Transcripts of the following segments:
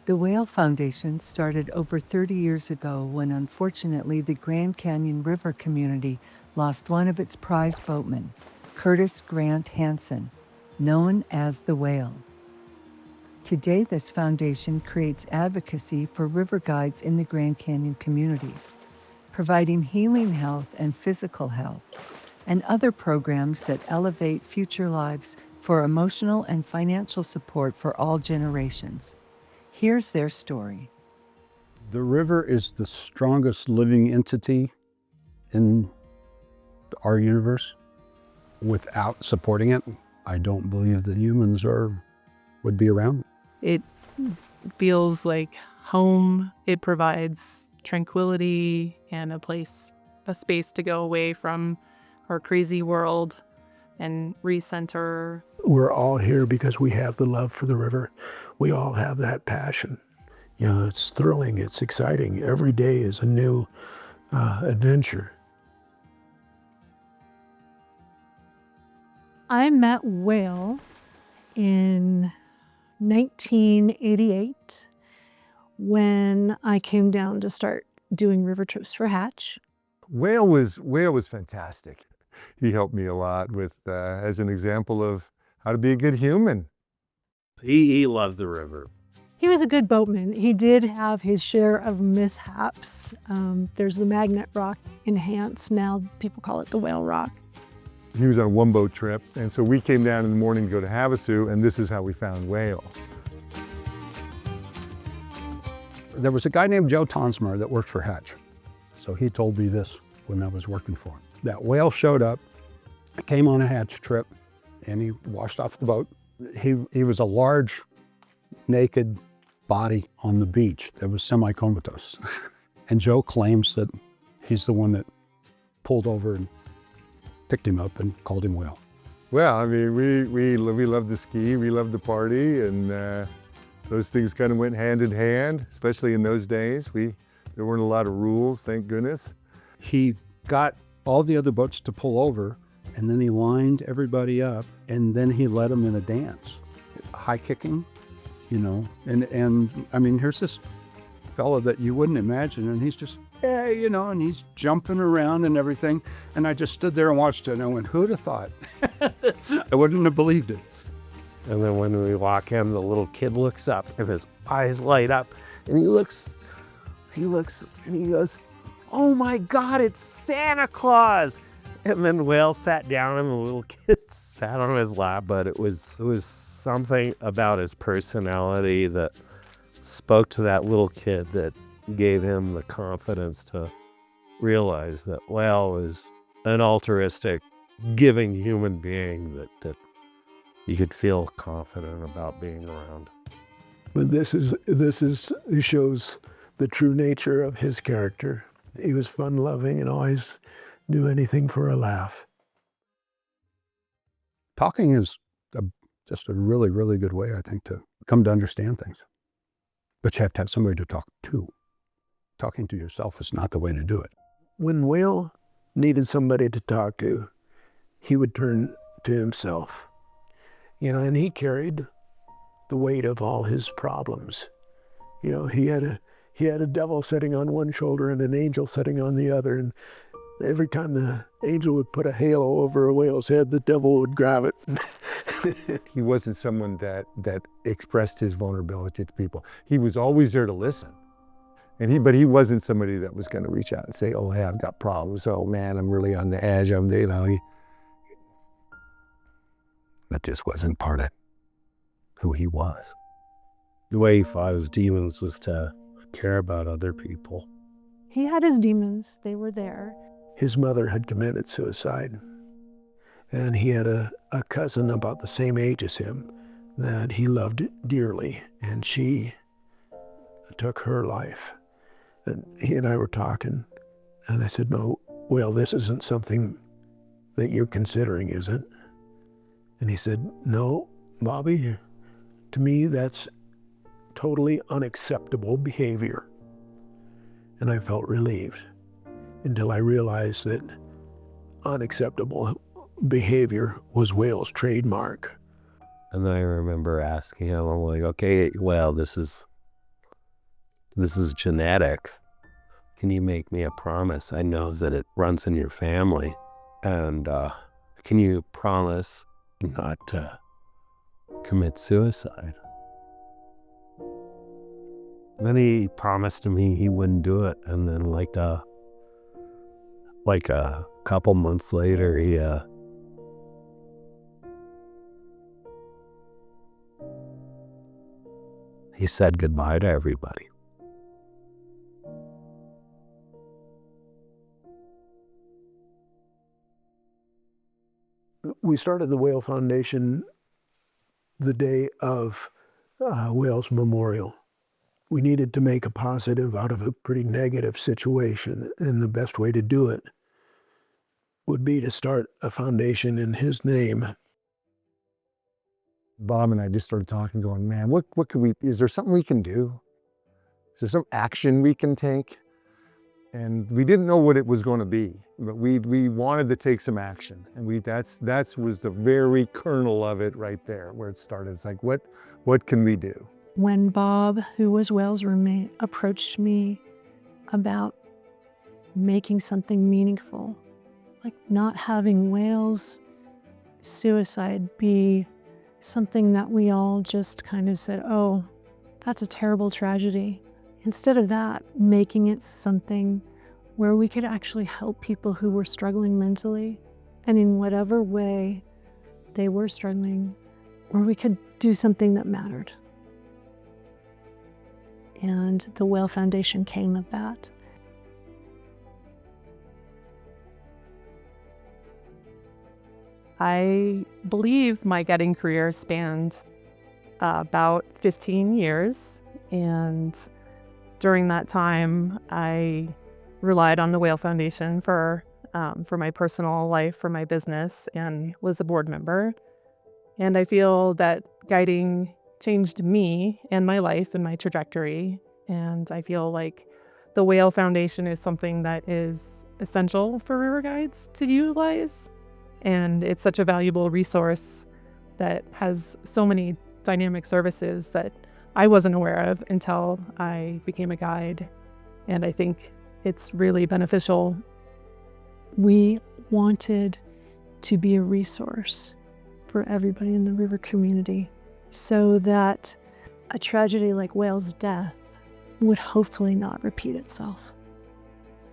The Whale Foundation started over 30 years ago when unfortunately the Grand Canyon River community lost one of its prize boatmen, Curtis Grant Hansen, known as the Whale. Today, this foundation creates advocacy for river guides in the Grand Canyon community, providing healing health and physical health, and other programs that elevate future lives for emotional and financial support for all generations. Here's their story. The river is the strongest living entity in our universe. Without supporting it, I don't believe that humans would be around. It feels like home. It provides tranquility and a space to go away from our crazy world and recenter. We're all here because we have the love for the river. We all have that passion. You know, it's thrilling, it's exciting. Every day is a new adventure. I met Whale in 1988 when I came down to start doing river trips for Hatch. Whale was fantastic. He helped me a lot with, as an example of how to be a good human. He loved the river. He was a good boatman. He did have his share of mishaps. There's the Magnet Rock in Hansen. Now people call it the Whale Rock. He was on a one-boat trip, and so we came down in the morning to go to Havasu, and this is how we found Whale. There was a guy named Joe Tonsmer that worked for Hatch. So he told me this when I was working for him. That Whale showed up, came on a Hatch trip, and he washed off the boat. He was a large, naked body on the beach that was semi-comatose. And Joe claims that he's the one that pulled over and picked him up and called him Whale. Well, I mean, we loved to ski, we loved to party, and those things kind of went hand in hand, especially in those days. There weren't a lot of rules, thank goodness. He got all the other boats to pull over, and then he lined everybody up, and then he led them in a dance. High kicking, you know, and I mean, here's this fella that you wouldn't imagine, and he's just, hey, you know, and he's jumping around and everything. And I just stood there and watched it, and I went, who'd have thought? I wouldn't have believed it. And then when we walk in, the little kid looks up and his eyes light up, and he looks and he goes, "Oh my God, it's Santa Claus!" And then Whale sat down and the little kid sat on his lap, but it was something about his personality that spoke to that little kid that gave him the confidence to realize that Whale was an altruistic, giving human being that you could feel confident about being around. But this shows the true nature of his character. He was fun-loving and always do anything for a laugh. Talking is just a really, really good way, I think, to come to understand things. But you have to have somebody to talk to. Talking to yourself is not the way to do it. When Whale needed somebody to talk to, he would turn to himself. You know, and he carried the weight of all his problems. You know, he had a devil sitting on one shoulder and an angel sitting on the other, and every time the angel would put a halo over a whale's head, the devil would grab it. He wasn't someone that expressed his vulnerability to people. He was always there to listen. But he wasn't somebody that was going to reach out and say, "Oh, hey, I've got problems. Oh man, I'm really on the edge." That just wasn't part of who he was. The way he fought his demons was to care about other people. He had his demons. They were there. His mother had committed suicide, and he had a cousin about the same age as him that he loved dearly, and she took her life. And he and I were talking, and I said, "No, well, this isn't something that you're considering, is it?" And he said, "No, Bobby, to me that's totally unacceptable behavior." And I felt relieved until I realized that unacceptable behavior was Whale's trademark. And then I remember asking him, I'm like, "Okay, well, this is this is genetic. Can you make me a promise? I know that it runs in your family. And can you promise not to commit suicide? Then he promised me he wouldn't do it. And then like a couple months later, he said goodbye to everybody. We started the Whale Foundation the day of Whale's memorial. We needed to make a positive out of a pretty negative situation, and the best way to do it would be to start a foundation in his name. Bob and I just started talking, going, man, what could we, is there something we can do? Is there some action we can take? And we didn't know what it was going to be, but we wanted to take some action. And that was the very kernel of it right there, where it started. It's like, what can we do? When Bob, who was Whale's roommate, approached me about making something meaningful, like not having Whale's suicide be something that we all just kind of said, oh, that's a terrible tragedy. Instead of that, making it something where we could actually help people who were struggling mentally, and in whatever way they were struggling, where we could do something that mattered. And the Whale Foundation came of that. I believe my guiding career spanned about 15 years, and during that time, I relied on the Whale Foundation for my personal life, for my business, and was a board member. And I feel that guiding changed me and my life and my trajectory. And I feel like the Whale Foundation is something that is essential for river guides to utilize. And it's such a valuable resource that has so many dynamic services that I wasn't aware of until I became a guide. And I think it's really beneficial. We wanted to be a resource for everybody in the river community so that a tragedy like Whale's death would hopefully not repeat itself.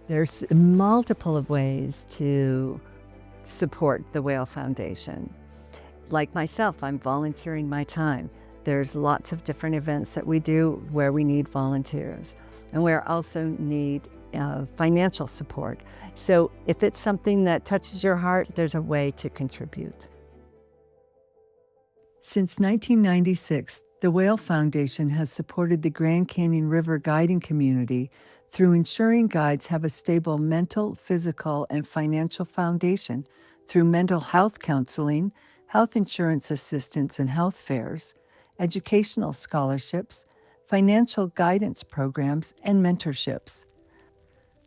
There's multiple of ways to support the Whale Foundation. Like myself, I'm volunteering my time. There's lots of different events that we do where we need volunteers, and we also need financial support. So if it's something that touches your heart, there's a way to contribute. Since 1996, the Whale Foundation has supported the Grand Canyon River guiding community through ensuring guides have a stable mental, physical, and financial foundation through mental health counseling, health insurance assistance and health fairs, educational scholarships, financial guidance programs, and mentorships.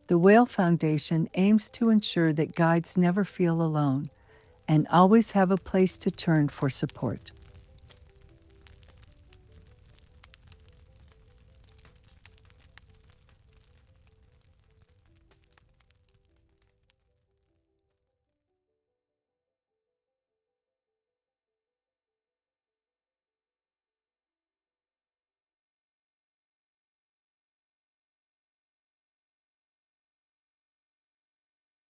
The Whale Foundation aims to ensure that guides never feel alone and always have a place to turn for support.